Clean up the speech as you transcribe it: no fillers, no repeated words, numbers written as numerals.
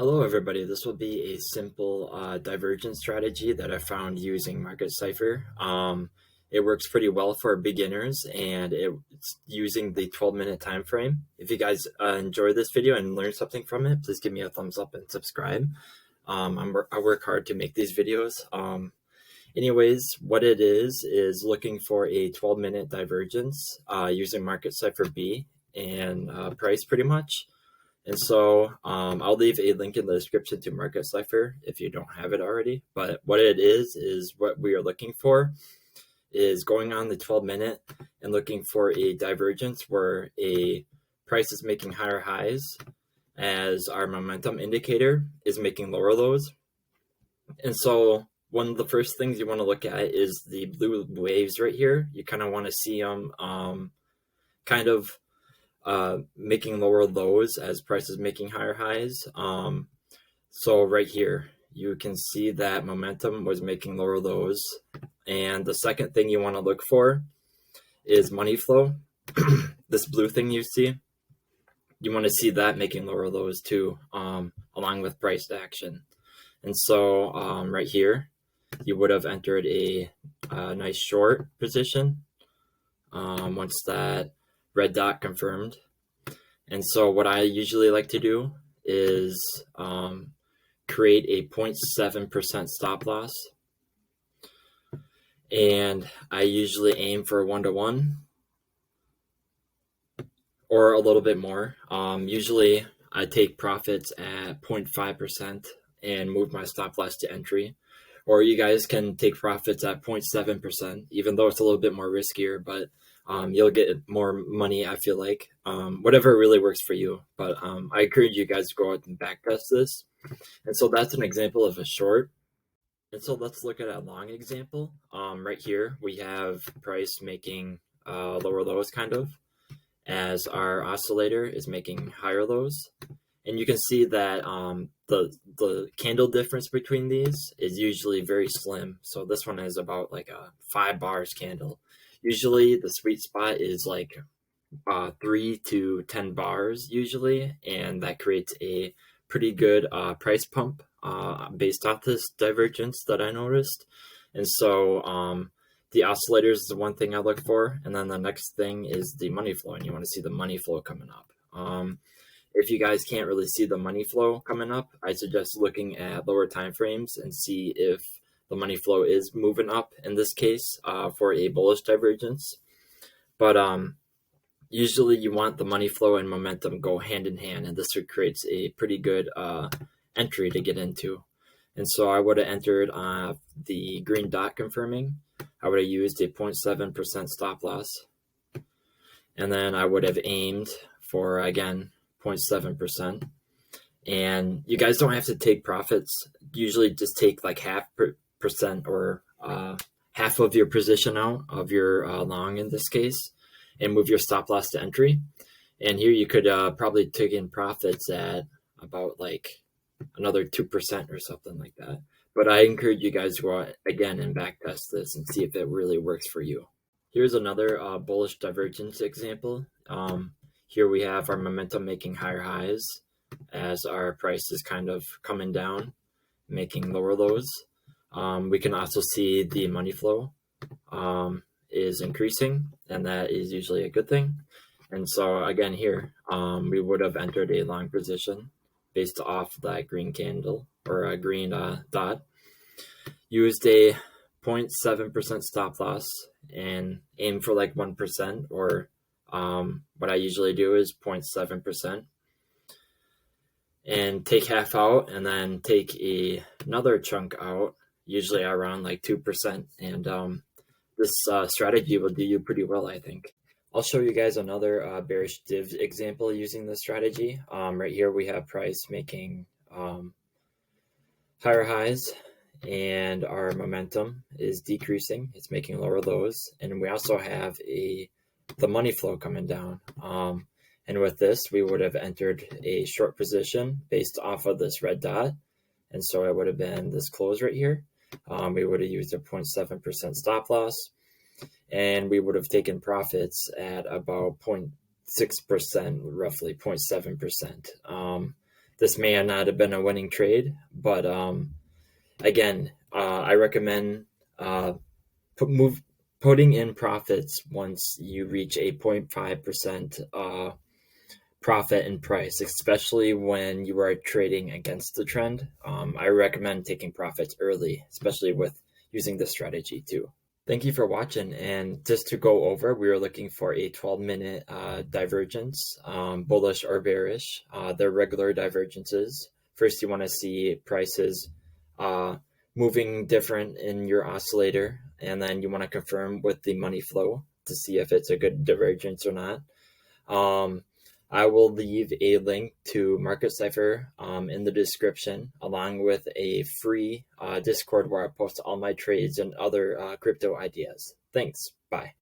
Hello everybody, this will be a simple divergence strategy that I found using Market Cipher. It works pretty well for beginners and it's using the 12-minute time frame. If you guys enjoy this video and learn something from it, please give me a thumbs up and subscribe. I work hard to make these videos. Anyways, what it is looking for a 12-minute divergence using Market Cipher B and price pretty much. And so I'll leave a link in the description to Market Cipher if you don't have it already. But what it is what we are looking for is going on the 12-minute and looking for a divergence where a price is making higher highs as our momentum indicator is making lower lows. And so one of the first things you want to look at is the blue waves right here. You kind of want to see them making lower lows as prices making higher highs. So right here, you can see that momentum was making lower lows. And the second thing you want to look for is money flow. This blue thing you see, you want to see that making lower lows too, along with price action. And so right here, you would have entered a nice short position once that red dot confirmed. And so what I usually like to do is create a 0.7% stop loss. And I usually aim for 1-to-1 or a little bit more. Usually I take profits at 0.5% and move my stop loss to entry. Or you guys can take profits at 0.7%, even though it's a little bit more riskier, but you'll get more money, I feel like. Whatever really works for you. But I encourage you guys to go out and backtest this. And so that's an example of a short. And so let's look at a long example. Right here, we have price making lower lows kind of, as our oscillator is making higher lows. And you can see that the candle difference between these is usually very slim. So this one is about like a 5 bars candle. Usually the sweet spot is like 3 to 10 bars usually, and that creates a pretty good price pump based off this divergence that I noticed. And so the oscillator is the one thing I look for, and then the next thing is the money flow, and you want to see the money flow coming up. If you guys can't really see the money flow coming up, I suggest looking at lower time frames and see if the money flow is moving up in this case for a bullish divergence. But usually you want the money flow and momentum go hand in hand, and this creates a pretty good entry to get into. And so I would have entered the green dot confirming. I would have used a 0.7% stop loss. And then I would have aimed for, again, 0.7%. And you guys don't have to take profits. Usually just take like 0.5% or half of your position out of your long in this case, and move your stop loss to entry. And here you could probably take in profits at about like another 2% or something like that. But I encourage you guys to go out again and back test this and see if it really works for you. Here's another bullish divergence example. Here we have our momentum making higher highs as our price is kind of coming down, making lower lows. We can also see the money flow is increasing, and that is usually a good thing. And so again here, we would have entered a long position based off that green candle or a green dot. Used a 0.7% stop loss and aim for like 1%, or what I usually do is 0.7%, and take half out and then take another chunk out, usually around like 2%. And this strategy will do you pretty well, I think. I'll show you guys another bearish div example using this strategy. Right here we have price making higher highs, and our momentum is decreasing. It's making lower lows, and we also have the money flow coming down. And with this, we would have entered a short position based off of this red dot. And so it would have been this close right here. We would have used a 0.7% stop loss, and we would have taken profits at about 0.6%, roughly 0.7%. this may not have been a winning trade, but again, I recommend putting in profits once you reach a 0.5% profit in price, especially when you are trading against the trend. I recommend taking profits early, especially with using this strategy too. Thank you for watching. And just to go over, we were looking for a 12-minute divergence, bullish or bearish. They're regular divergences. First, you want to see prices moving different in your oscillator, and then you want to confirm with the money flow to see if it's a good divergence or not. I will leave a link to Market Cipher in the description, along with a free Discord where I post all my trades and other crypto ideas. Thanks. Bye.